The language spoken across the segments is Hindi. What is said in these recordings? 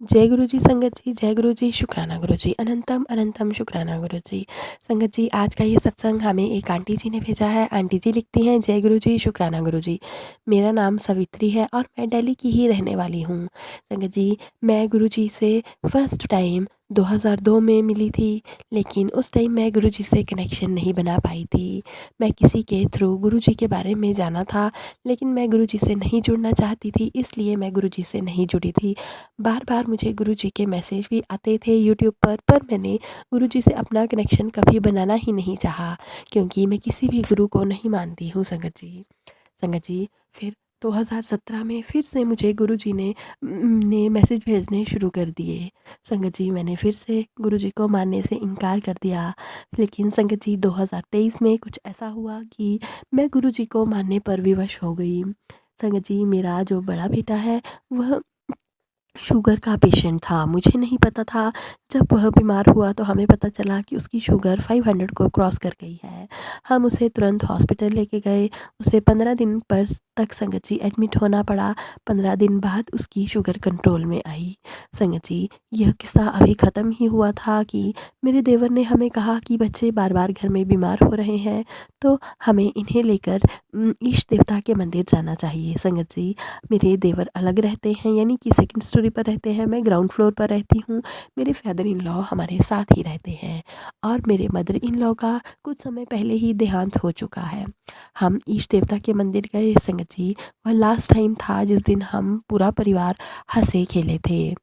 जय गुरु जी संगत जी, जय गुरु जी, शुक्राना गुरु जी, अनंतम अनंतम शुक्राना गुरु जी। संगत जी, आज का ये सत्संग हमें एक आंटी जी ने भेजा है। आंटी जी लिखती हैं, जय गुरु जी, शुक्राना गुरु जी। मेरा नाम सवित्री है और मैं दिल्ली की ही रहने वाली हूँ। संगत जी, मैं गुरु जी से फर्स्ट टाइम 2002 में मिली थी, लेकिन उस टाइम मैं गुरु जी से कनेक्शन नहीं बना पाई थी। मैं किसी के थ्रू गुरु जी के बारे में जाना था, लेकिन मैं गुरु जी से नहीं जुड़ना चाहती थी, इसलिए मैं गुरु जी से नहीं जुड़ी थी। बार बार मुझे गुरुजी के मैसेज भी आते थे यूट्यूब पर मैंने गुरुजी से अपना कनेक्शन कभी बनाना ही नहीं चाहा, क्योंकि मैं किसी भी गुरु को नहीं मानती हूँ संगत जी। संगत जी, फिर 2017 में फिर से मुझे गुरुजी ने मैसेज भेजने शुरू कर दिए। संगत जी, मैंने फिर से गुरुजी को मानने से इनकार कर दिया। लेकिन संगत जी, 2023 में कुछ ऐसा हुआ कि मैं गुरुजी को मानने पर विवश हो गई। संगत जी, मेरा जो बड़ा बेटा है वह शुगर का पेशेंट था। मुझे नहीं पता था, जब वह बीमार हुआ तो हमें पता चला कि उसकी शुगर 500 को क्रॉस कर गई है। हम उसे तुरंत हॉस्पिटल लेके गए। उसे 15 दिन पर तक संगत जी एडमिट होना पड़ा। 15 दिन बाद उसकी शुगर कंट्रोल में आई। संगत जी, यह किस्सा अभी ख़त्म ही हुआ था कि मेरे देवर ने हमें कहा कि बच्चे बार बार घर में बीमार हो रहे हैं, तो हमें इन्हें लेकर इष्ट देवता के मंदिर जाना चाहिए। संगत जी, मेरे देवर अलग रहते हैं, यानी कि सेकंड स्टोरी पर रहते हैं, मैं ग्राउंड फ्लोर पर रहती हूँ। मेरे फादर इन लॉ हमारे साथ ही रहते हैं और मेरे मदर इन लॉ का कुछ समय पहले ही देहांत हो चुका है। हम इष्ट देवता के मंदिर गए संगत जी। वह लास्ट टाइम था जिस दिन हम पूरा परिवार हंसे खेले थे।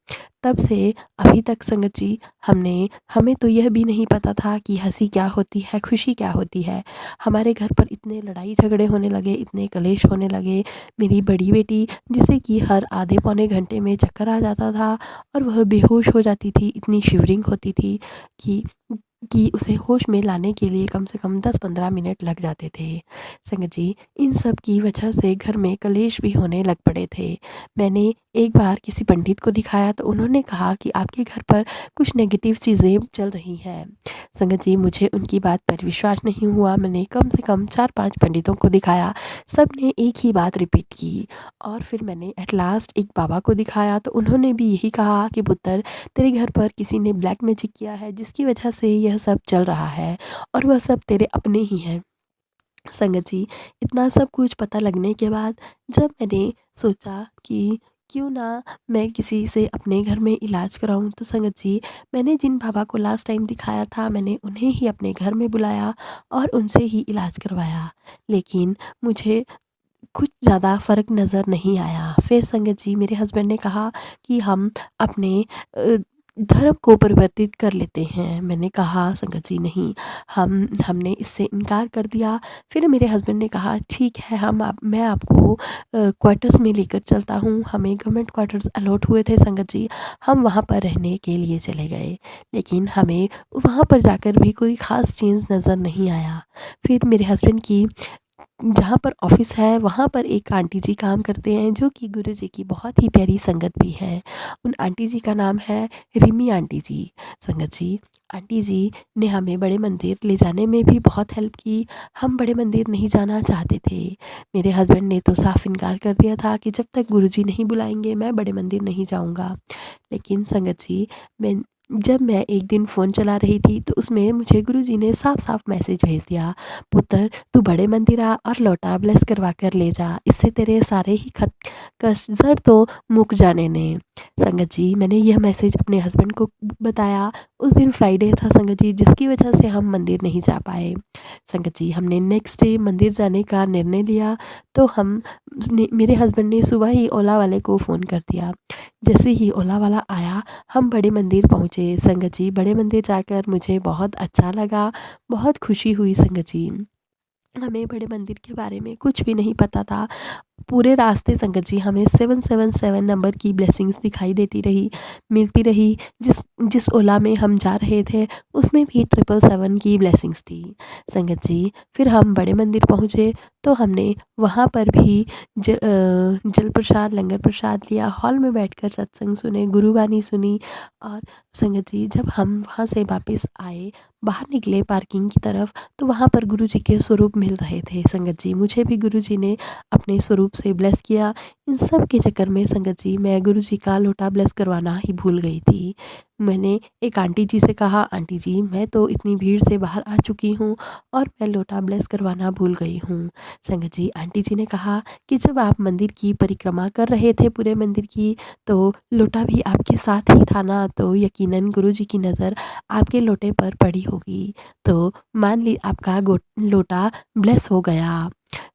तब से अभी तक संगत जी, हमें तो यह भी नहीं पता था कि हंसी क्या होती है, खुशी क्या होती है। हमारे घर पर इतने लड़ाई झगड़े होने लगे, इतने कलेश होने लगे। मेरी बड़ी बेटी, जिसे कि हर आधे पौने घंटे में चक्कर आ जाता था और वह बेहोश हो जाती थी, इतनी शिवरिंग होती थी कि उसे होश में लाने के लिए कम से कम 10-15 मिनट लग जाते थे। संगत जी, इन सब की वजह से घर में कलेश भी होने लग पड़े थे। मैंने एक बार किसी पंडित को दिखाया तो उन्होंने कहा कि आपके घर पर कुछ नेगेटिव चीज़ें चल रही हैं। संगत जी, मुझे उनकी बात पर विश्वास नहीं हुआ। मैंने कम से कम 4-5 पंडितों को दिखाया, सब ने एक ही बात रिपीट की। और फिर मैंने एट लास्ट एक बाबा को दिखाया तो उन्होंने भी यही कहा कि पुत्र, तेरे घर पर किसी ने ब्लैक मैजिक किया है, जिसकी वजह से यह सब चल रहा है और वह सब तेरे अपने ही हैं। संगत जी, इतना सब कुछ पता लगने के बाद जब मैंने सोचा कि क्यों ना मैं किसी से अपने घर में इलाज कराऊं, तो संगत जी, मैंने जिन बाबा को लास्ट टाइम दिखाया था मैंने उन्हें ही अपने घर में बुलाया और उनसे ही इलाज करवाया। लेकिन मुझे कुछ ज़्यादा फ़र्क नज़र नहीं आया। फिर संगत जी, मेरे हस्बैंड ने कहा कि हम अपने धर्म को परिवर्तित कर लेते हैं। मैंने कहा संगत जी, नहीं, हमने इससे इनकार कर दिया। फिर मेरे हस्बैंड ने कहा ठीक है, मैं आपको क्वार्टर्स में लेकर चलता हूँ। हमें गवर्नमेंट क्वार्टर्स अलॉट हुए थे संगत जी। हम वहाँ पर रहने के लिए चले गए, लेकिन हमें वहाँ पर जाकर भी कोई ख़ास चेंज नज़र नहीं आया। फिर मेरे हस्बैंड की जहाँ पर ऑफिस है वहाँ पर एक आंटी जी काम करते हैं, जो कि गुरु जी की बहुत ही प्यारी संगत भी है। उन आंटी जी का नाम है रिमी आंटी जी। संगत जी, आंटी जी ने हमें बड़े मंदिर ले जाने में भी बहुत हेल्प की। हम बड़े मंदिर नहीं जाना चाहते थे। मेरे हस्बैंड ने तो साफ इनकार कर दिया था कि जब तक गुरु जी नहीं बुलाएंगे मैं बड़े मंदिर नहीं जाऊँगा। लेकिन संगत जी, जब मैं एक दिन फ़ोन चला रही थी तो उसमें मुझे गुरुजी ने साफ-साफ मैसेज भेज दिया, पुत्र, तू बड़े मंदिर आ और लौटा ब्लेस करवा कर ले जा, इससे तेरे सारे ही खत कष्ट जड़ तो मुक जाने ने। संगत जी, मैंने यह मैसेज अपने हस्बैंड को बताया। उस दिन फ्राइडे था संगत जी, जिसकी वजह से हम मंदिर नहीं जा पाए। संगत जी, हमने नेक्स्ट डे मंदिर जाने का निर्णय लिया, तो मेरे हस्बैंड ने सुबह ही ओला वाले को फ़ोन कर दिया। जैसे ही ओला वाला आया, हम बड़े मंदिर पहुँचे। संगत जी, बड़े मंदिर जाकर मुझे बहुत अच्छा लगा, बहुत खुशी हुई संगत जी। हमें बड़े मंदिर के बारे में कुछ भी नहीं पता था। पूरे रास्ते संगत जी हमें 777 नंबर की ब्लेसिंग्स दिखाई देती रही, मिलती रही। जिस जिस ओला में हम जा रहे थे उसमें भी 777 की ब्लेसिंग्स थी। संगत जी, फिर हम बड़े मंदिर पहुँचे तो हमने वहाँ पर भी जल प्रसाद, लंगर प्रसाद लिया, हॉल में बैठकर सत्संग सुने, गुरुवाणी सुनी। और संगत जी, जब हम वहाँ से वापस आए, बाहर निकले पार्किंग की तरफ, तो वहाँ पर गुरु जी के स्वरूप मिल रहे थे। संगत जी, मुझे भी गुरु जी ने अपने स्वरूप रूप से ब्लेस किया। इन सब के चक्कर में संगत जी मैं गुरुजी का लोटा ब्लेस करवाना ही भूल गई थी। मैंने एक आंटी जी से कहा, आंटी जी मैं तो इतनी भीड़ से बाहर आ चुकी हूँ और मैं लोटा ब्लेस करवाना भूल गई हूँ। संगत जी आंटी जी ने कहा कि जब आप मंदिर की परिक्रमा कर रहे थे पूरे मंदिर की, तो लोटा भी आपके साथ ही था ना, तो यकीनन गुरुजी की नज़र आपके लोटे पर पड़ी होगी। तो मान ली आपका लोटा ब्लेस हो गया।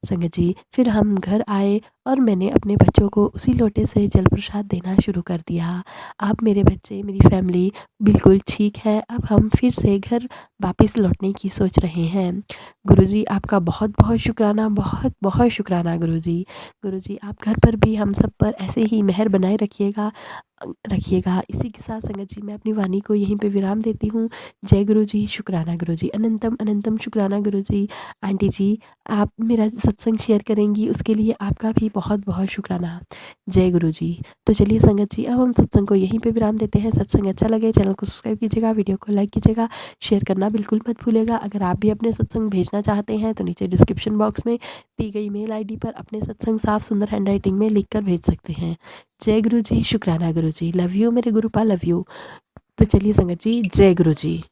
संगत जी फिर हम घर आए और मैंने अपने बच्चों को उसी लोटे से जल प्रसाद देना शुरू कर दिया। अब मेरे बच्चे, मेरी फैमिली बिल्कुल ठीक है। अब हम फिर से घर वापस लौटने की सोच रहे हैं। गुरुजी आपका बहुत बहुत शुक्राना, बहुत बहुत शुक्राना गुरुजी। गुरुजी आप घर पर भी हम सब पर ऐसे ही मेहर बनाए रखिएगा। इसी के साथ संगत जी मैं अपनी वाणी को यहीं पे विराम देती हूँ। जय गुरु जी, शुक्राना गुरु जी, अनंतम अनंतम शुक्राना गुरु जी। आंटी जी आप मेरा सत्संग शेयर करेंगी उसके लिए आपका भी बहुत बहुत शुक्राना। जय गुरु जी। तो चलिए संगत जी अब हम सत्संग को यहीं पे विराम देते हैं। सत्संग अच्छा लगे चैनल को सब्सक्राइब कीजिएगा, वीडियो को लाइक कीजिएगा, शेयर करना बिल्कुल मत भूलिएगा। अगर आप भी अपने सत्संग भेजना चाहते हैं तो नीचे डिस्क्रिप्शन बॉक्स में दी गई मेल आईडी पर अपने सत्संग साफ सुंदर हैंडराइटिंग में लिख कर भेज सकते हैं। जय गुरु जी, शुक्राना गुरु जी, लव यू मेरे गुरुपा, लव यू। तो चलिए संगत जी, जय गुरु जी।